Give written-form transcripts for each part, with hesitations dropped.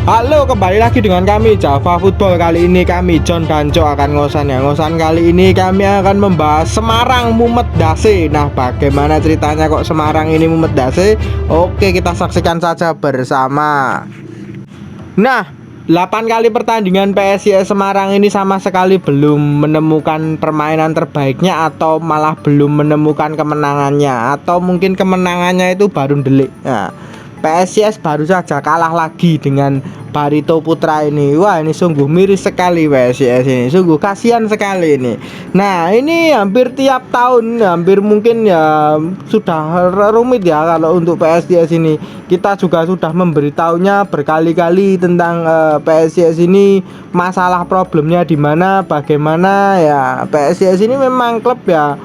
Halo, kembali lagi dengan kami Java Football. Kali ini kami John dan Cok akan ngosan ya. Ngosan kali ini kami akan membahas Semarang Mumet Dase. Nah, bagaimana ceritanya kok Semarang ini Mumet Dase? Oke, kita saksikan saja bersama. Nah, 8 kali pertandingan PSIS Semarang ini sama sekali belum menemukan permainan terbaiknya, atau malah belum menemukan kemenangannya, atau mungkin kemenangannya itu baru delik. Nah, PSIS baru saja kalah lagi dengan Barito Putra ini. Wah, ini sungguh miris sekali PSIS ini. Sungguh kasihan sekali ini. Nah, ini hampir tiap tahun, hampir mungkin ya sudah rumit ya kalau untuk PSIS ini. Kita juga sudah memberitahunya berkali-kali tentang PSIS ini, masalah problemnya di mana, bagaimana ya. PSIS ini memang klub ya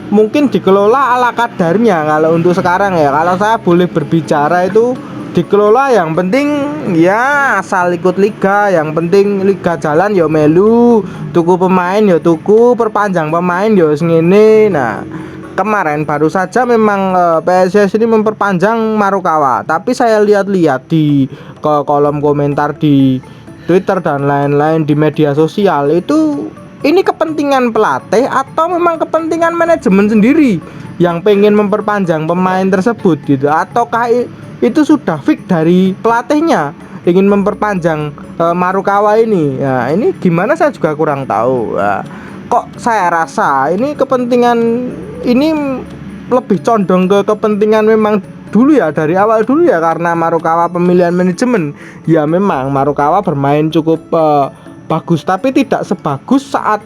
mungkin dikelola ala kadarnya kalau untuk sekarang ya. Kalau saya boleh berbicara itu dikelola yang penting ya asal ikut liga, yang penting liga jalan ya melu, tuku pemain ya tuku, perpanjang pemain ya ngene. Nah, kemarin baru saja memang PSIS ini memperpanjang Marukawa, tapi saya lihat-lihat di kolom komentar di Twitter dan lain-lain di media sosial itu, ini kepentingan pelatih atau memang kepentingan manajemen sendiri yang pengen memperpanjang pemain tersebut gitu, ataukah itu sudah fix dari pelatihnya ingin memperpanjang Marukawa ini. Ya, ini gimana saya juga kurang tahu. Ya, kok saya rasa ini kepentingan ini lebih condong ke kepentingan memang dulu ya, dari awal dulu ya, karena Marukawa pemilihan manajemen ya memang Marukawa bermain cukup bagus, tapi tidak sebagus saat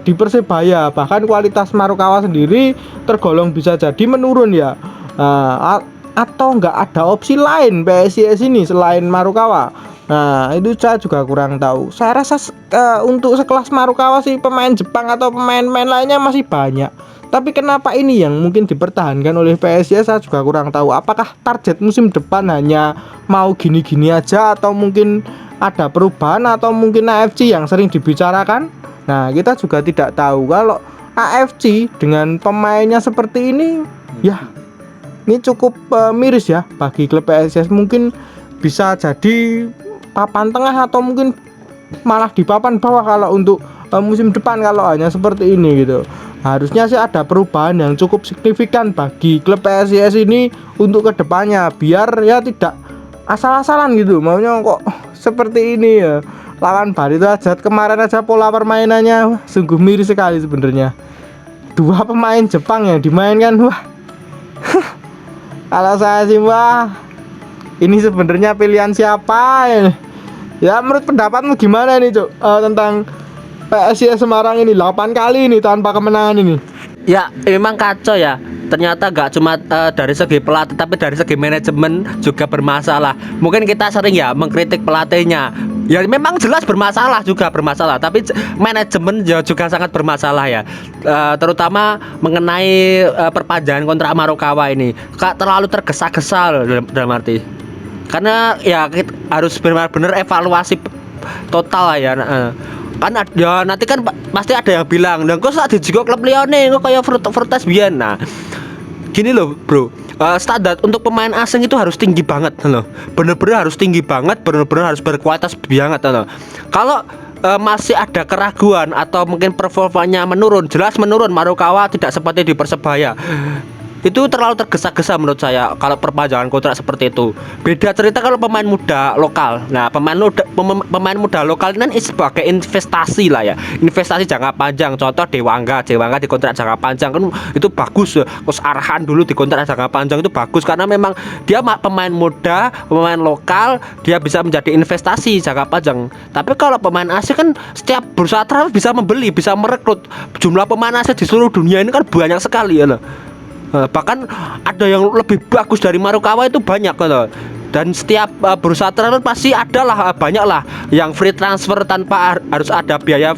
di Persebaya. Bahkan kualitas Marukawa sendiri tergolong bisa jadi menurun ya. Atau nggak ada opsi lain PSIS ini selain Marukawa. Nah, itu saya juga kurang tahu. Saya rasa untuk sekelas Marukawa sih, pemain Jepang atau pemain-pemain lainnya masih banyak. Tapi kenapa ini yang mungkin dipertahankan oleh PSIS, saya juga kurang tahu. Apakah target musim depan hanya mau gini-gini aja, atau mungkin ada perubahan, atau mungkin AFC yang sering dibicarakan. Nah, kita juga tidak tahu. Kalau AFC dengan pemainnya seperti ini, ya ini cukup miris ya bagi klub PSIS. Mungkin bisa jadi papan tengah atau mungkin malah di papan bawah kalau untuk musim depan kalau hanya seperti ini gitu. Harusnya sih ada perubahan yang cukup signifikan bagi klub PSIS ini untuk kedepannya, biar ya tidak asal-asalan gitu. Maunya kok seperti ini ya, lawan Barito aja kemarin aja pola permainannya sungguh miris sekali sebenarnya. Dua pemain Jepang yang dimainkan, wah. Kalau saya sih, wah, ini sebenarnya pilihan siapa ya? Ya, menurut pendapatmu gimana nih, Cuk, tentang PSIS Semarang ini 8 kali ini tanpa kemenangan ini? Ya, memang kacau ya. Ternyata gak cuma dari segi pelatih, tapi dari segi manajemen juga bermasalah. Mungkin kita sering ya mengkritik pelatihnya. Ya memang jelas bermasalah, juga bermasalah. Tapi manajemen juga sangat bermasalah ya. Terutama mengenai perpanjangan kontrak Marukawa ini. Terlalu tergesa-gesa dalam arti. Karena ya kita harus benar-benar evaluasi total lah ya. Kan ya nanti kan pasti ada yang bilang, "Lah kok sak dijiko klub liyane kok kaya Fortes biyen." Nah, gini loh, Bro. Standar untuk pemain asing itu harus tinggi banget loh. Bener-bener harus tinggi banget, bener-bener harus berkualitas banget loh. Kalau masih ada keraguan atau mungkin performanya menurun, jelas menurun. Marukawa tidak seperti di Persebaya. Itu terlalu tergesa-gesa menurut saya kalau perpanjangan kontrak seperti itu. Beda cerita kalau pemain muda lokal. Nah, pemain muda lokal ini kan sebagai investasi lah ya. Investasi jangka panjang. Contoh Dewangga di kontrak jangka panjang kan itu bagus. Terus Arhan dulu di kontrak jangka panjang itu bagus karena memang dia pemain muda, pemain lokal, dia bisa menjadi investasi jangka panjang. Tapi kalau pemain asing kan setiap bursa transfer bisa membeli, bisa merekrut. Jumlah pemain asing di seluruh dunia ini kan banyak sekali ya loh. Bahkan ada yang lebih bagus dari Marukawa itu banyak loh. Dan setiap bursa transfer pasti adalah banyak lah yang free transfer tanpa harus ada biaya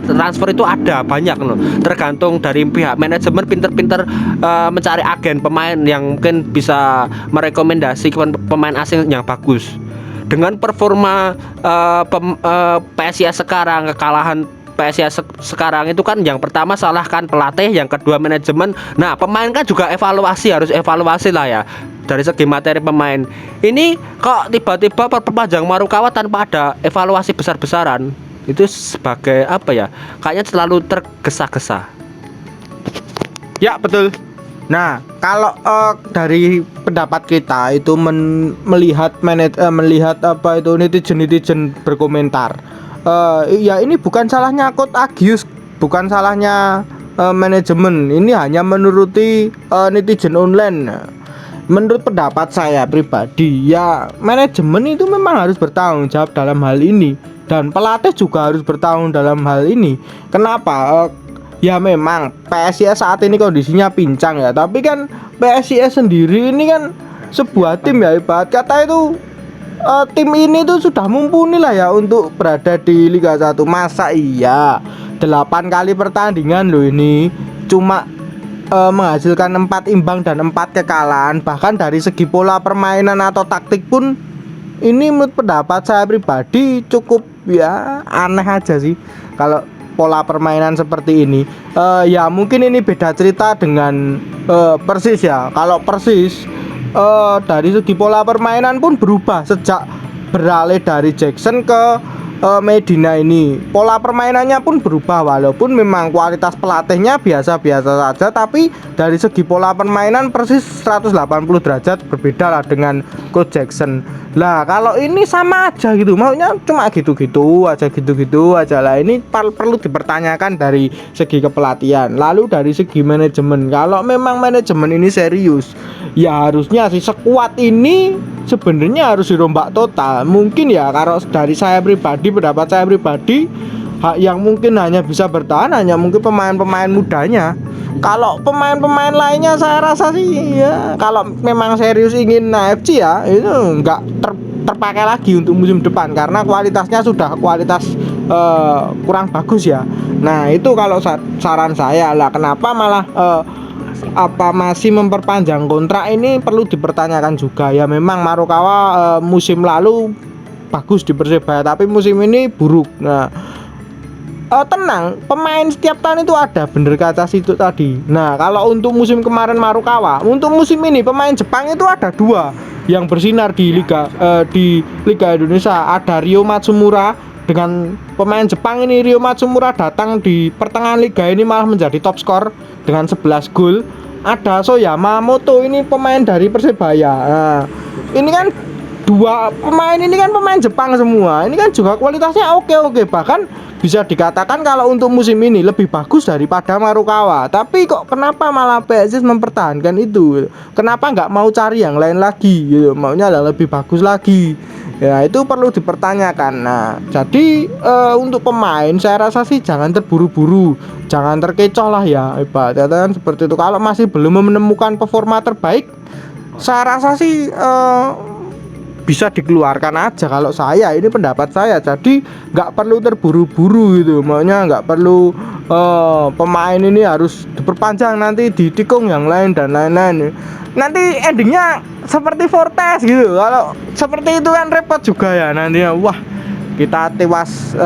transfer, itu ada banyak loh. Tergantung dari pihak manajemen pinter-pinter mencari agen pemain yang mungkin bisa merekomendasikan pemain asing yang bagus. Dengan performa PSIS sekarang, kekalahan PSIS sekarang itu kan yang pertama salahkan pelatih, yang kedua manajemen. Nah, pemain kan juga harus evaluasi lah ya dari segi materi pemain. Ini kok tiba-tiba perpanjang Marukawa tanpa ada evaluasi besar-besaran. Itu sebagai apa ya? Kayaknya terlalu tergesa-gesa. Ya betul. Nah, kalau dari pendapat kita itu melihat apa itu netizen berkomentar. Ya ini bukan salahnya Coach Agius, bukan salahnya manajemen. Ini hanya menuruti netizen online. Menurut pendapat saya pribadi, ya manajemen itu memang harus bertanggung jawab dalam hal ini, dan pelatih juga harus bertanggung dalam hal ini. Kenapa? Ya memang PSIS saat ini kondisinya pincang ya, tapi kan PSIS sendiri ini kan sebuah tim ya, ibarat kata itu tim ini tuh sudah mumpuni lah ya untuk berada di Liga 1. Masa iya 8 kali pertandingan loh ini cuma menghasilkan 4 imbang dan 4 kekalahan. Bahkan dari segi pola permainan atau taktik pun ini menurut pendapat saya pribadi cukup ya aneh aja sih kalau pola permainan seperti ini. Ya mungkin ini beda cerita dengan Persis ya. Kalau Persis dari segi pola permainan pun berubah sejak beralih dari Jackson ke Medina ini. Pola permainannya pun berubah, walaupun memang kualitas pelatihnya biasa-biasa saja, tapi dari segi pola permainan Persis 180 derajat berbeda lah dengan Coach Jackson. Lah kalau ini sama aja gitu, maunya cuma gitu-gitu aja lah. Ini perlu dipertanyakan dari segi kepelatihan. Lalu dari segi manajemen, kalau memang manajemen ini serius, ya harusnya sih sekuat ini sebenarnya harus dirombak total. Mungkin ya kalau dari saya pribadi, pendapat saya pribadi, yang mungkin hanya bisa bertahan hanya mungkin pemain-pemain mudanya. Kalau pemain-pemain lainnya saya rasa sih ya kalau memang serius ingin AFC ya itu nggak terpakai lagi untuk musim depan, karena kualitasnya sudah kualitas kurang bagus ya. Nah itu kalau saran saya lah, kenapa malah apa masih memperpanjang kontrak ini perlu dipertanyakan juga. Ya memang Marukawa musim lalu bagus di Persebaya, tapi musim ini buruk. Nah tenang, pemain setiap tahun itu ada, bener kata situ tadi. Nah kalau untuk musim kemarin Marukawa, untuk musim ini pemain Jepang itu ada 2 yang bersinar di Liga Indonesia. Ada Ryo Matsumura. Dengan pemain Jepang ini, Ryo Matsumura datang di pertengahan liga ini malah menjadi top skor dengan 11 gol. Ada Soyama Moto, ini pemain dari Persebaya. Nah, ini kan 2 pemain ini kan pemain Jepang semua. Ini kan juga kualitasnya oke, bahkan bisa dikatakan kalau untuk musim ini lebih bagus daripada Marukawa. Tapi kok kenapa malah PSIS mempertahankan itu? Kenapa nggak mau cari yang lain lagi gitu? Maunya lebih bagus lagi. Ya itu perlu dipertanyakan. Nah jadi untuk pemain saya rasa sih jangan terburu-buru, jangan terkecoh lah ya, ibaratnya kan seperti itu. Kalau masih belum menemukan performa terbaik, saya rasa sih bisa dikeluarkan aja. Kalau saya, ini pendapat saya. Jadi nggak perlu terburu-buru gitu, maunya nggak perlu pemain ini harus diperpanjang nanti ditikung yang lain dan lain-lain. Nanti endingnya seperti Fortes gitu. Kalau seperti itu kan repot juga ya nantinya. Wah kita tewas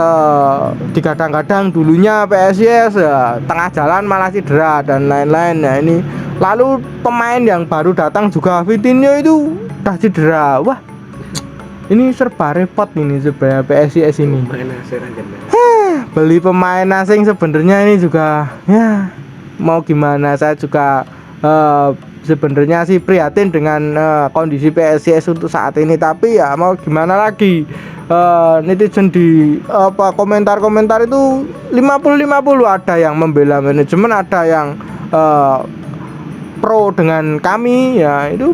digadang-gadang dulunya PSIS tengah jalan malah cedera dan lain-lain. Nah ini lalu pemain yang baru datang juga Vitinho itu udah cedera. Wah ini serba repot ini sebenarnya PSIS ini. Beli pemain asing sebenarnya ini juga ya mau gimana, saya juga sebenarnya sih prihatin dengan kondisi PSIS untuk saat ini. Tapi ya mau gimana lagi, netizen di komentar-komentar itu 50-50, ada yang membela manajemen, ada yang pro dengan kami. Ya itu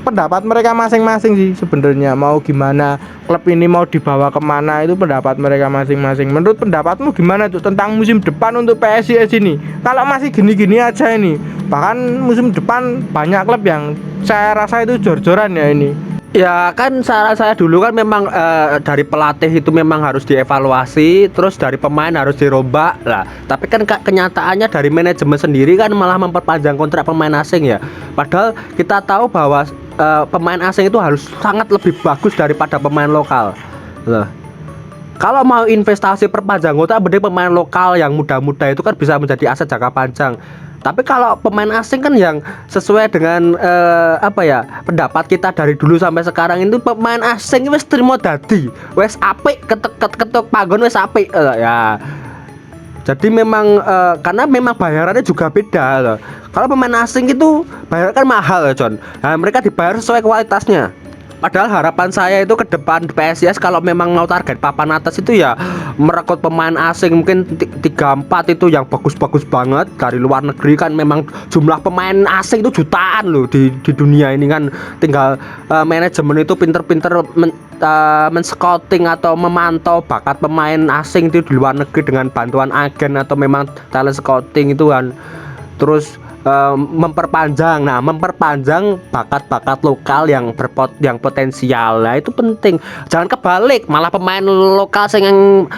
pendapat mereka masing-masing sih sebenarnya. Mau gimana, klub ini mau dibawa kemana, itu pendapat mereka masing-masing. Menurut pendapatmu gimana tuh tentang musim depan untuk PSIS ini? Kalau masih gini-gini aja ini, bahkan musim depan banyak klub yang saya rasa itu jor-joran ya ini. Ya kan saran saya dulu kan memang dari pelatih itu memang harus dievaluasi, terus dari pemain harus dirombak lah. Tapi kan kenyataannya dari manajemen sendiri kan malah memperpanjang kontrak pemain asing ya. Padahal kita tahu bahwa pemain asing itu harus sangat lebih bagus daripada pemain lokal. Loh. Kalau mau investasi perpanjang kontrak, mending pemain lokal yang muda-muda itu kan bisa menjadi aset jangka panjang. Tapi kalau pemain asing kan yang sesuai dengan apa ya, pendapat kita dari dulu sampai sekarang itu pemain asing wis trimo dadi, wis apik ketuk panggon wis apik ya. Jadi memang karena memang bayarannya juga beda loh. Kalau pemain asing itu bayar kan mahal ya John. Nah, mereka dibayar sesuai kualitasnya. Padahal harapan saya itu ke depan PSIS kalau memang mau target papan atas itu ya merekrut pemain asing mungkin 3-4 itu yang bagus-bagus banget dari luar negeri. Kan memang jumlah pemain asing itu jutaan loh di dunia ini kan. Tinggal manajemen itu pinter-pinter men-scouting atau memantau bakat pemain asing itu di luar negeri dengan bantuan agen atau memang talent scouting itu kan. Terus memperpanjang bakat-bakat lokal yang potensial. Nah, itu penting. Jangan kebalik, malah pemain lokal yang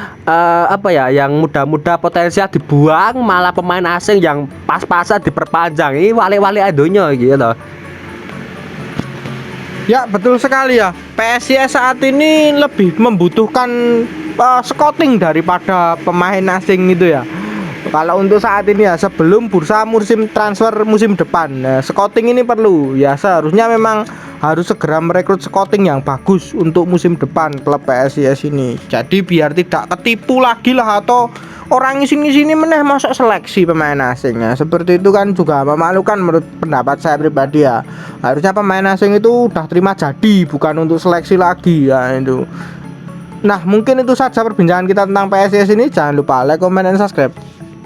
apa ya, yang muda-muda potensial dibuang, malah pemain asing yang pas-pasan diperpanjang. Ini wale-wale adonya gitu. Ya betul sekali ya. PSIS saat ini lebih membutuhkan scouting daripada pemain asing itu ya. Kalau untuk saat ini ya, sebelum bursa musim transfer musim depan, scouting ini perlu. Ya seharusnya memang harus segera merekrut scouting yang bagus untuk musim depan klub PSIS ini. Jadi biar tidak ketipu lagi lah, atau orang sini meneh masuk seleksi pemain asingnya. Seperti itu kan juga memalukan menurut pendapat saya pribadi ya. Harusnya pemain asing itu udah terima jadi, bukan untuk seleksi lagi ya itu. Nah, mungkin itu saja perbincangan kita tentang PSIS ini. Jangan lupa like, comment, dan subscribe.